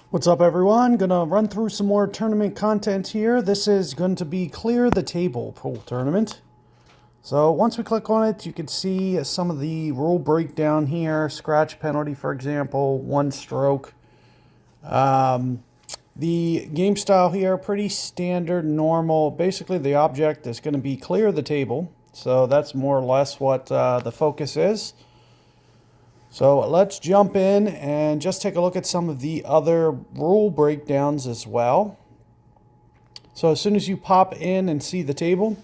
What's up, everyone? Gonna run through some more tournament content here. This is going to be Clear the Table pool tournament. So once we click on it, you can see some of the rule breakdown here. Scratch penalty, for example, 1 stroke. The game style here, pretty standard, normal. Basically, the object is going to be clear the table. So that's more or less what the focus is. So let's jump in and just take a look at some of the other rule breakdowns as well. So as soon as you pop in and see the table,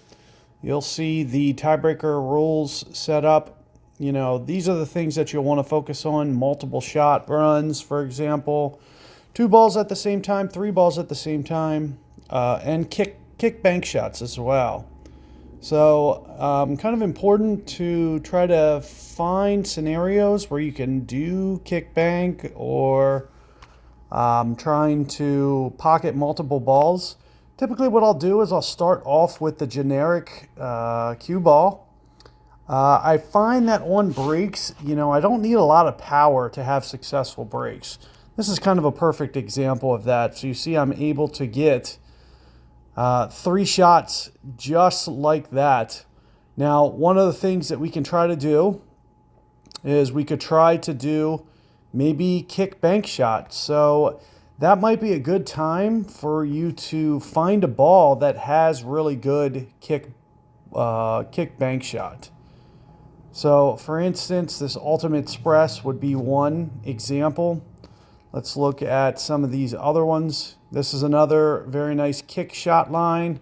you'll see the tiebreaker rules set up. You know, these are the things that you'll want to focus on. Multiple shot runs, for example. 2 balls at the same time, 3 balls at the same time, and kick bank shots as well. So kind of important to try to find scenarios where you can do kick bank or trying to pocket multiple balls. Typically what I'll do is I'll start off with the generic cue ball. I find that on breaks, you know, I don't need a lot of power to have successful breaks. This is kind of a perfect example of that. So you see I'm able to get 3 shots just like that. Now, one of the things that we can try to do is we could try to do maybe kick bank shots. So that might be a good time for you to find a ball that has really good kick bank shot. So for instance, this Ultimate Express would be one example. Let's look at some of these other ones. This is another very nice kick shot line.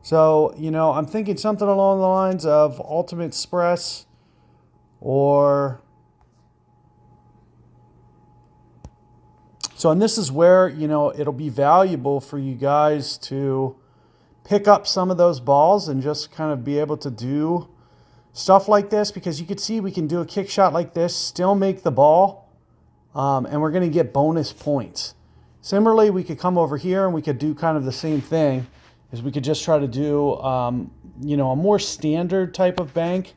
So, you know, I'm thinking something along the lines of Ultimate Express or... So, and this is where, you know, it'll be valuable for you guys to pick up some of those balls and just kind of be able to do stuff like this, because you can see we can do a kick shot like this, still make the ball, and we're going to get bonus points. Similarly, we could come over here and we could do kind of the same thing, is we could just try to do, you know, a more standard type of bank.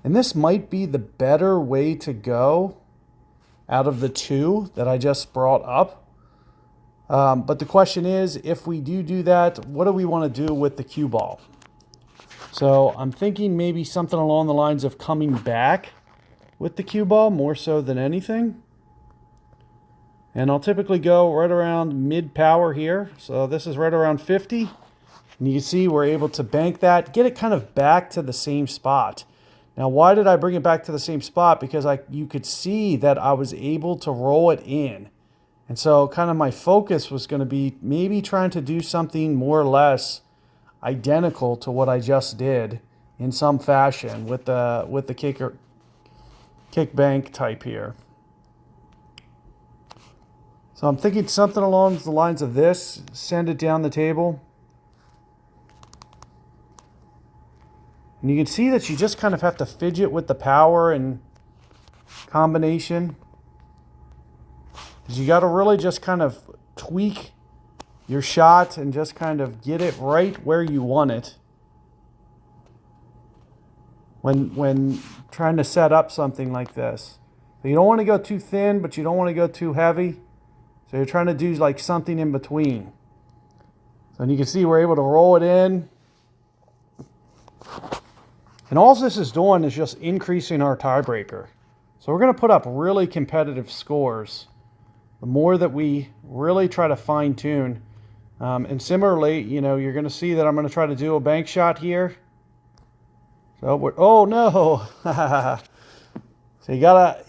And this might be the better way to go out of the 2 that I just brought up. But the question is, if we do that, what do we want to do with the cue ball? So I'm thinking maybe something along the lines of coming back with the cue ball more so than anything. And I'll typically go right around mid power here. So this is right around 50. And you can see we're able to bank that, get it kind of back to the same spot. Now, why did I bring it back to the same spot? Because you could see that I was able to roll it in. And so kind of my focus was going to be maybe trying to do something more or less identical to what I just did in some fashion with the kick bank type here. So I'm thinking something along the lines of this, send it down the table. And you can see that you just kind of have to fidget with the power and combination. Because you got to really just kind of tweak your shot and just kind of get it right where you want it when trying to set up something like this. So you don't want to go too thin, but you don't want to go too heavy. So you're trying to do like something in between. So you can see we're able to roll it in. And all this is doing is just increasing our tiebreaker. So we're going to put up really competitive scores the more that we really try to fine tune. And similarly, you know, you're going to see that I'm going to try to do a bank shot here. So oh no. So you gotta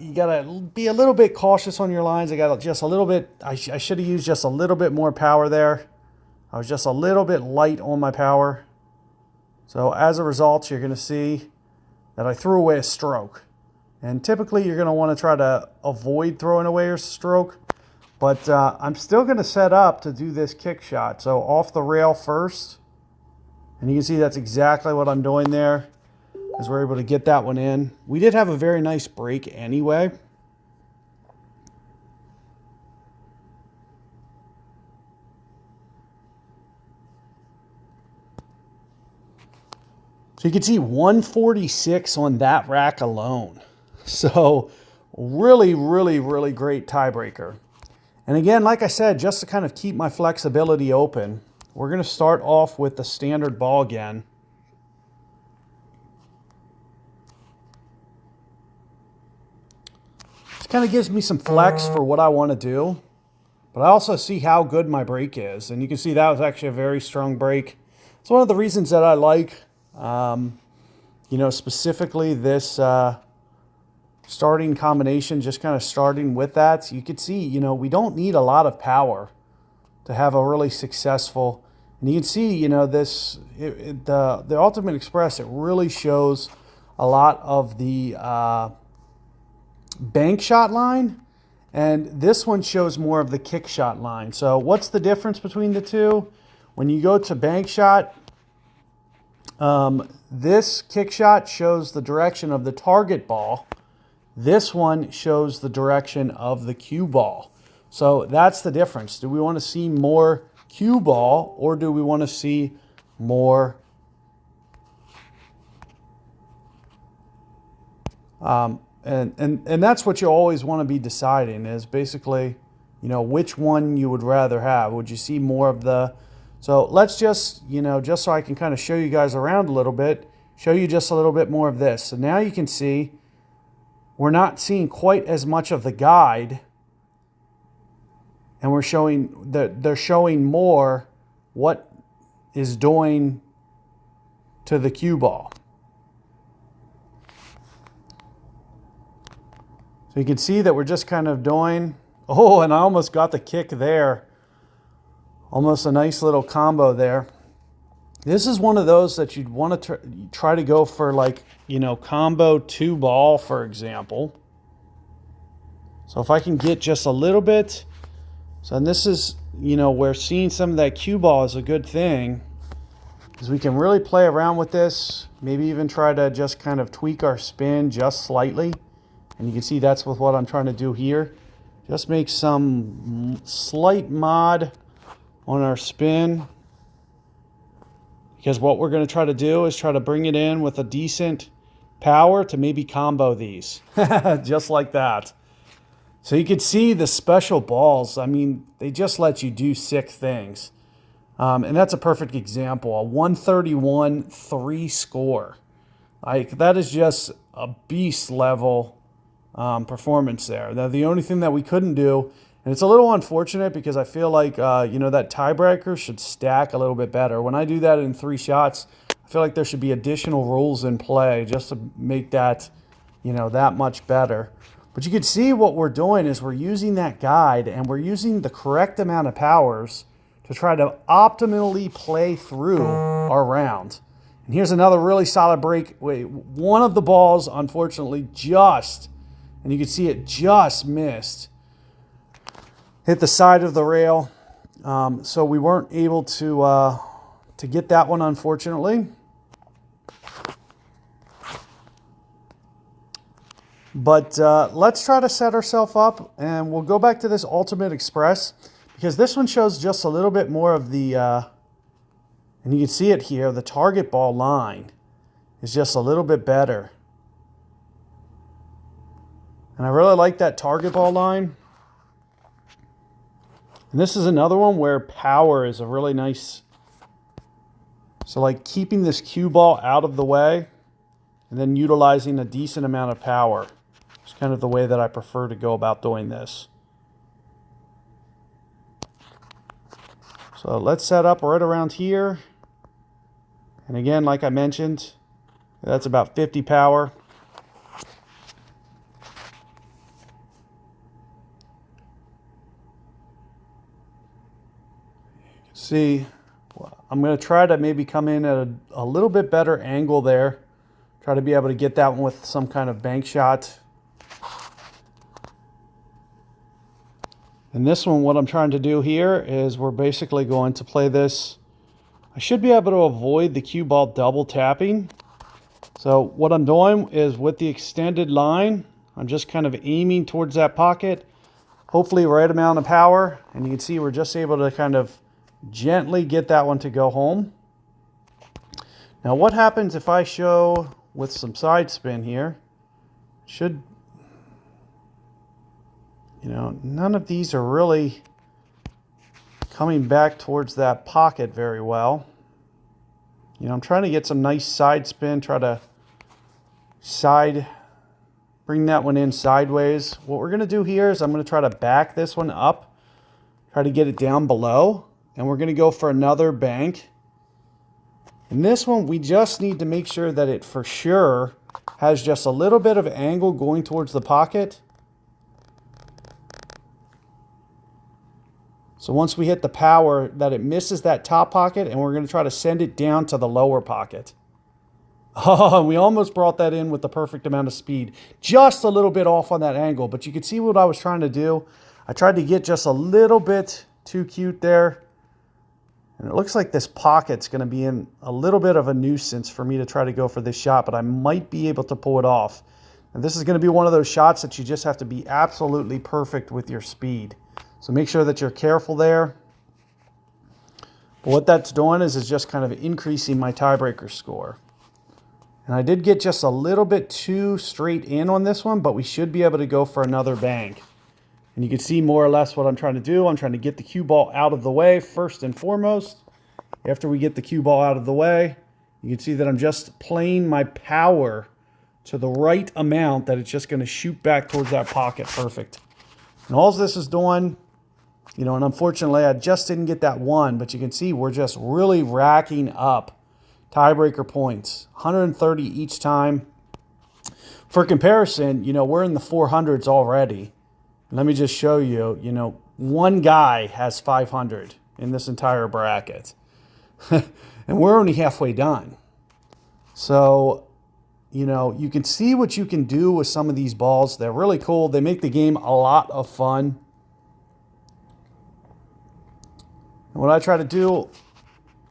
be a little bit cautious on your lines. I got just a little bit, I should have used just a little bit more power there. I was just a little bit light on my power. So as a result, you're going to see that I threw away a stroke. And typically you're going to want to try to avoid throwing away a stroke. But I'm still going to set up to do this kick shot. So off the rail first. And you can see that's exactly what I'm doing there, as we're able to get that one in. We did have a very nice break anyway. So you can see 146 on that rack alone. So really, really, really great tiebreaker. And again, like I said, just to kind of keep my flexibility open, we're going to start off with the standard ball again. This kind of gives me some flex for what I want to do. But I also see how good my break is. And you can see that was actually a very strong break. It's one of the reasons that I like, you know, specifically this starting combination, just kind of starting with that. So you can see, you know, we don't need a lot of power to have a really successful. And you can see, you know, this, the Ultimate Express, it really shows a lot of the bank shot line. And this one shows more of the kick shot line. So what's the difference between the two? When you go to bank shot, this kick shot shows the direction of the target ball. This one shows the direction of the cue ball. So that's the difference. Do we want to see more cue ball, or do we want to see more and that's what you always want to be deciding, is basically, you know, which one you would rather have. Would you see more of the... So let's just, you know, just so I can kind of show you guys around a little bit, show you just a little bit more of this. So now you can see we're not seeing quite as much of the guide, and we're showing that they're showing more what is doing to the cue ball. So you can see that we're just kind of doing, oh, and I almost got the kick there. Almost a nice little combo there. This is one of those that you'd want to try to go for, like, you know, combo 2 ball, for example. So if I can get just a little bit, so and this is, you know, where seeing some of that cue ball is a good thing, because we can really play around with this, maybe even try to just kind of tweak our spin just slightly. And you can see that's with what I'm trying to do here. Just make some slight mod on our spin, because what we're going to try to do is try to bring it in with a decent power to maybe combo these. Just like that. So you can see the special balls. I mean, they just let you do sick things. And that's a perfect example. A 131 3 score. Like, that is just a beast level performance there. Now, the only thing that we couldn't do, and it's a little unfortunate because I feel like, you know, that tiebreaker should stack a little bit better. When I do that in 3 shots, I feel like there should be additional rules in play just to make that, you know, that much better. But you can see what we're doing is we're using that guide, and we're using the correct amount of powers to try to optimally play through our round. And here's another really solid break. Wait, one of the balls, unfortunately, just, and you can see it just missed, hit the side of the rail. So we weren't able to get that one, unfortunately. But let's try to set ourselves up, and we'll go back to this Ultimate Express, because this one shows just a little bit more of the, and you can see it here, the target ball line is just a little bit better. And I really like that target ball line. And this is another one where power is a really nice, so like keeping this cue ball out of the way and then utilizing a decent amount of power. It's kind of the way that I prefer to go about doing this. So let's set up right around here. And again, like I mentioned, that's about 50 power. See, I'm going to try to maybe come in at a little bit better angle there. Try to be able to get that one with some kind of bank shot. And this one, what I'm trying to do here is we're basically going to play this. I should be able to avoid the cue ball double tapping. So what I'm doing is with the extended line, I'm just kind of aiming towards that pocket. Hopefully right amount of power. And you can see we're just able to kind of gently get that one to go home. Now what happens if I show with some side spin here? You know, none of these are really coming back towards that pocket very well. You know, I'm trying to get some nice side spin, try to bring that one in sideways. What we're going to do here is I'm going to try to back this one up, try to get it down below, and we're going to go for another bank. And this one, we just need to make sure that it for sure has just a little bit of angle going towards the pocket. So once we hit the power, that it misses that top pocket, and we're going to try to send it down to the lower pocket. Oh, we almost brought that in with the perfect amount of speed. Just a little bit off on that angle, but you can see what I was trying to do. I tried to get just a little bit too cute there. And it looks like this pocket's going to be in a little bit of a nuisance for me to try to go for this shot, but I might be able to pull it off. And this is going to be one of those shots that you just have to be absolutely perfect with your speed. So make sure that you're careful there. But what that's doing is just kind of increasing my tiebreaker score. And I did get just a little bit too straight in on this one, but we should be able to go for another bank. And you can see more or less what I'm trying to do. I'm trying to get the cue ball out of the way first and foremost. After we get the cue ball out of the way, you can see that I'm just playing my power to the right amount that it's just going to shoot back towards that pocket perfect. And all this is doing, you know, and unfortunately I just didn't get that one, but you can see we're just really racking up tiebreaker points, 130 each time. For comparison, you know, we're in the 400s already. Let me just show you, you know, one guy has 500 in this entire bracket. And we're only halfway done. So, you know, you can see what you can do with some of these balls. They're really cool. They make the game a lot of fun. And what I try to do,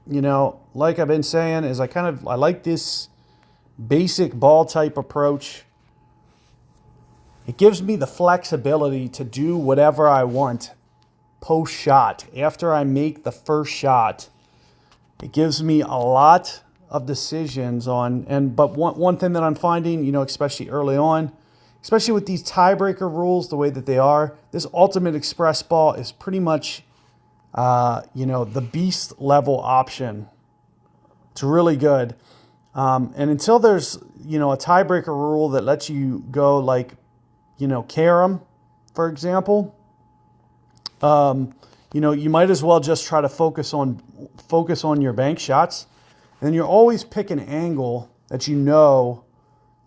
you know, like I've been saying, is I like this basic ball type approach. It gives me the flexibility to do whatever I want post shot. After I make the first shot, it gives me a lot of decisions on, but one thing that I'm finding, you know, especially early on, especially with these tiebreaker rules, the way that they are, this Ultimate Express ball is pretty much, you know, the beast level option. It's really good. And until there's, you know, a tiebreaker rule that lets you go like, you know, carom, for example, you know, you might as well just try to focus on your bank shots. And you're always pick an angle that you know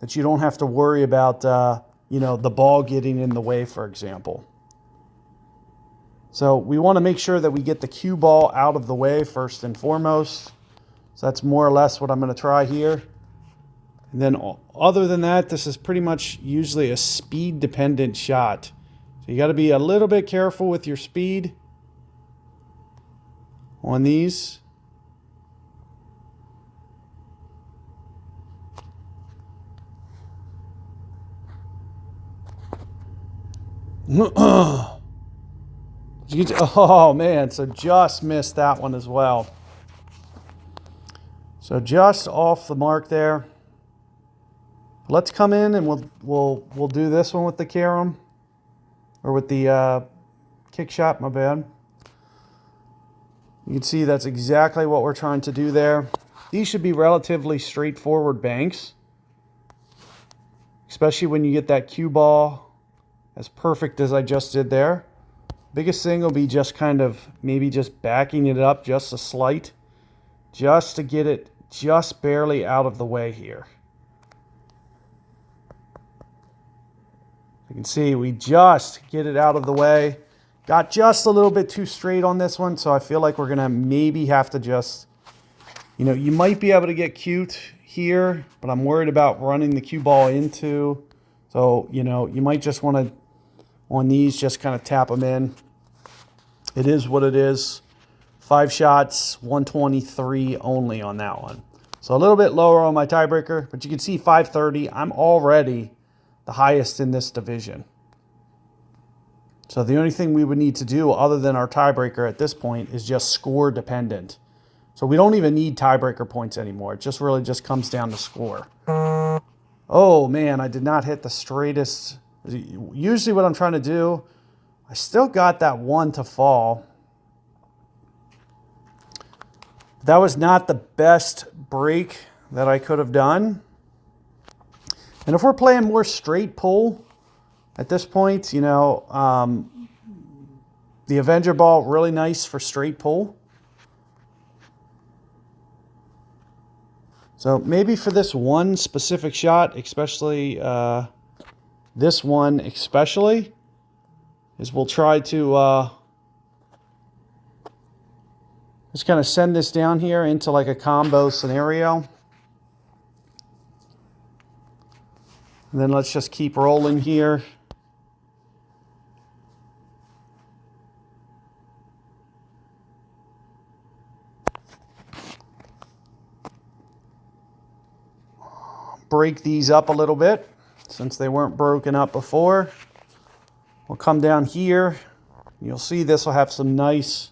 that you don't have to worry about, you know, the ball getting in the way, for example. So we want to make sure that we get the cue ball out of the way first and foremost. So that's more or less what I'm going to try here. And then other than that, this is pretty much usually a speed dependent shot. So you got to be a little bit careful with your speed on these. Oh man, so just missed that one as well. So just off the mark there. Let's come in and we'll do this one with the carom, or with the kick shot, my bad. You can see that's exactly what we're trying to do there. These should be relatively straightforward banks, especially when you get that cue ball as perfect as I just did there. Biggest thing will be just kind of maybe just backing it up just a slight, just to get it just barely out of the way here. You can see we just get it out of the way. Got just a little bit too straight on this one, so I feel like we're going to maybe have to just, you know, you might be able to get cute here, but I'm worried about running the cue ball into. So, you know, you might just want to, on these, just kind of tap them in. It is what it is. 5 shots, 123 only on that one. So a little bit lower on my tiebreaker, but you can see 530. I'm already the highest in this division. So the only thing we would need to do other than our tiebreaker at this point is just score dependent. So we don't even need tiebreaker points anymore. It just really just comes down to score. Oh man, I did not hit the straightest. Usually what I'm trying to do I still got that one to fall. That was not the best break that I could have done. And if we're playing more straight pull at this point, you know, the Avenger ball, really nice for straight pull. So maybe for this one specific shot, especially this one especially, is we'll try to just kind of send this down here into like a combo scenario. And then let's just keep rolling here. Break these up a little bit since they weren't broken up before. We'll come down here. You'll see this will have some nice,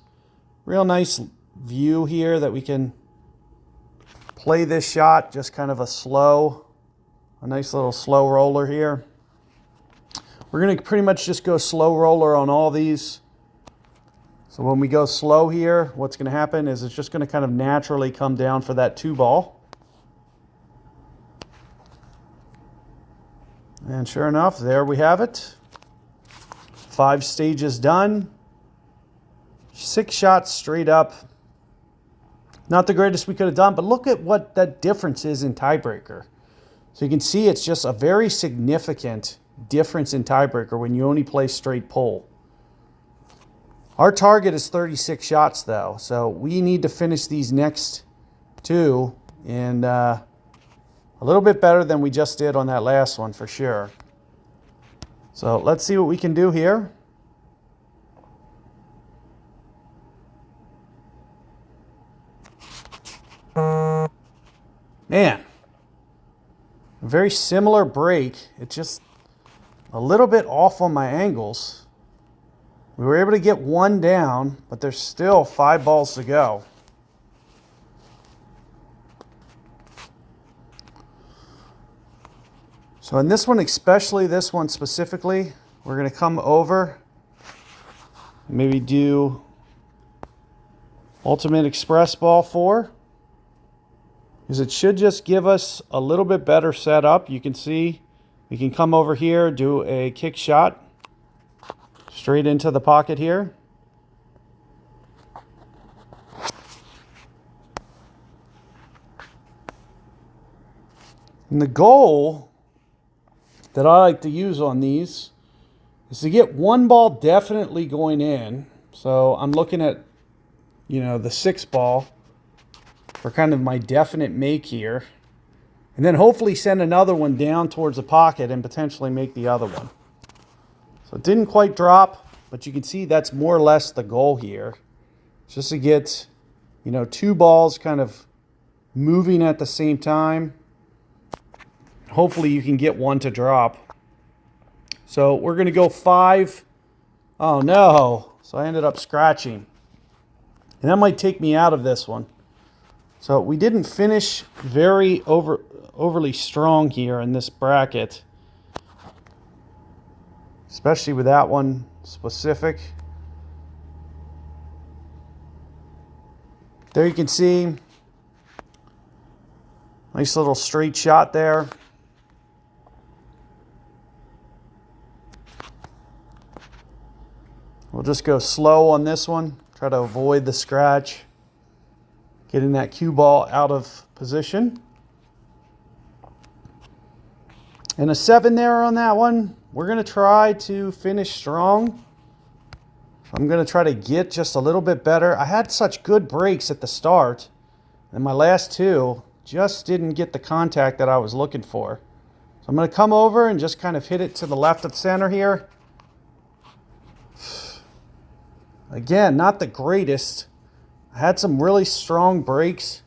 real nice view here that we can play this shot, just kind of a nice little slow roller here. We're going to pretty much just go slow roller on all these. So when we go slow here, what's going to happen is it's just going to kind of naturally come down for that 2-ball. And sure enough, there we have it. 5 stages done. 6 shots straight up. Not the greatest we could have done, but look at what that difference is in tiebreaker. So you can see it's just a very significant difference in tiebreaker when you only play straight pull. Our target is 36 shots though, so we need to finish these next 2 in a little bit better than we just did on that last one for sure. So let's see what we can do here. Man, a very similar break. It's just a little bit off on my angles. We were able to get 1 down, but there's still 5 balls to go. So in this one, especially this one specifically, we're going to come over, maybe do Ultimate Express Ball 4. Because it should just give us a little bit better setup. You can see we can come over here, do a kick shot straight into the pocket here. And the goal that I like to use on these is to get 1 ball definitely going in. So I'm looking at, you know, the 6 ball for kind of my definite make here. And then hopefully send another one down towards the pocket and potentially make the other one. So it didn't quite drop, but you can see that's more or less the goal here. Just to get, you know, 2 balls kind of moving at the same time. Hopefully you can get 1 to drop. So we're going to go 5. Oh no. So I ended up scratching. And that might take me out of this one. So we didn't finish very overly strong here in this bracket. Especially with that one specific. There you can see. Nice little straight shot there. We'll just go slow on this one. Try to avoid the scratch. Getting that cue ball out of position. And a 7 there on that one. We're going to try to finish strong. I'm going to try to get just a little bit better. I had such good breaks at the start. And my last 2 just didn't get the contact that I was looking for. So I'm going to come over and just kind of hit it to the left of center here. Again, not the greatest. I had some really strong breaks.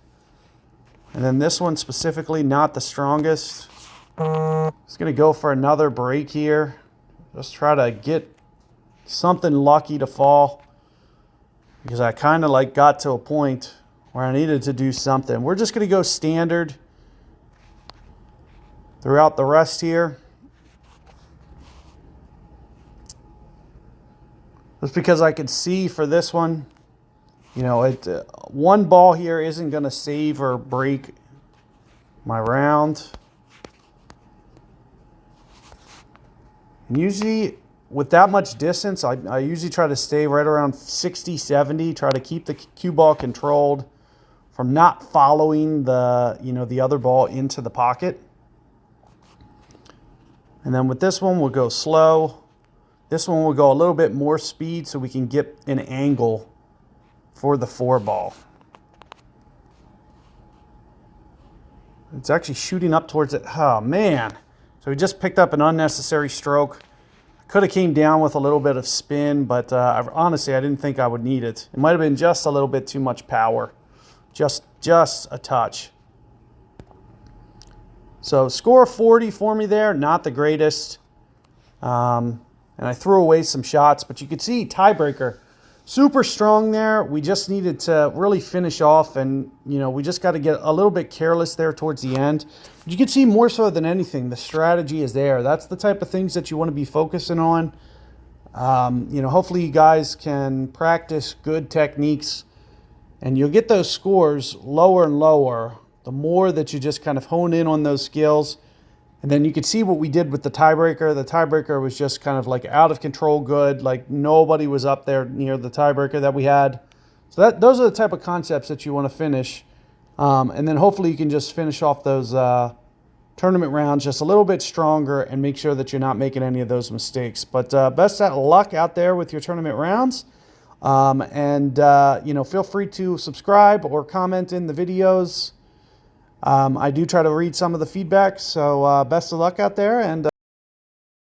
And then this one specifically, not the strongest. Just going to go for another break here. Just try to get something lucky to fall. Because I kind of like got to a point where I needed to do something. We're just going to go standard throughout the rest here. Just because I could see for this one, you know, one ball here isn't going to save or break my round. And usually with that much distance, I usually try to stay right around 60, 70, try to keep the cue ball controlled from not following the, you know, the other ball into the pocket. And then with this one, we'll go slow. This one will go a little bit more speed so we can get an angle for the 4 ball. It's actually shooting up towards it. Oh, man. So we just picked up an unnecessary stroke. Could have came down with a little bit of spin, but honestly, I didn't think I would need it. It might have been just a little bit too much power. Just a touch. So score 40 for me there. Not the greatest. And I threw away some shots, but you could see tiebreaker. Super strong there. We just needed to really finish off, and you know, we just got to get a little bit careless there towards the end. But you can see more so than anything, the strategy is there. That's the type of things that you want to be focusing on. You know, hopefully you guys can practice good techniques, and you'll get those scores lower and lower the more that you just kind of hone in on those skills. And then you could see what we did with the tiebreaker. The tiebreaker was just kind of like out of control good. Like nobody was up there near the tiebreaker that we had. So those are the type of concepts that you want to finish. And then hopefully you can just finish off those tournament rounds just a little bit stronger and make sure that you're not making any of those mistakes. But best of luck out there with your tournament rounds. You know, feel free to subscribe or comment in the videos. I do try to read some of the feedback, so best of luck out there, and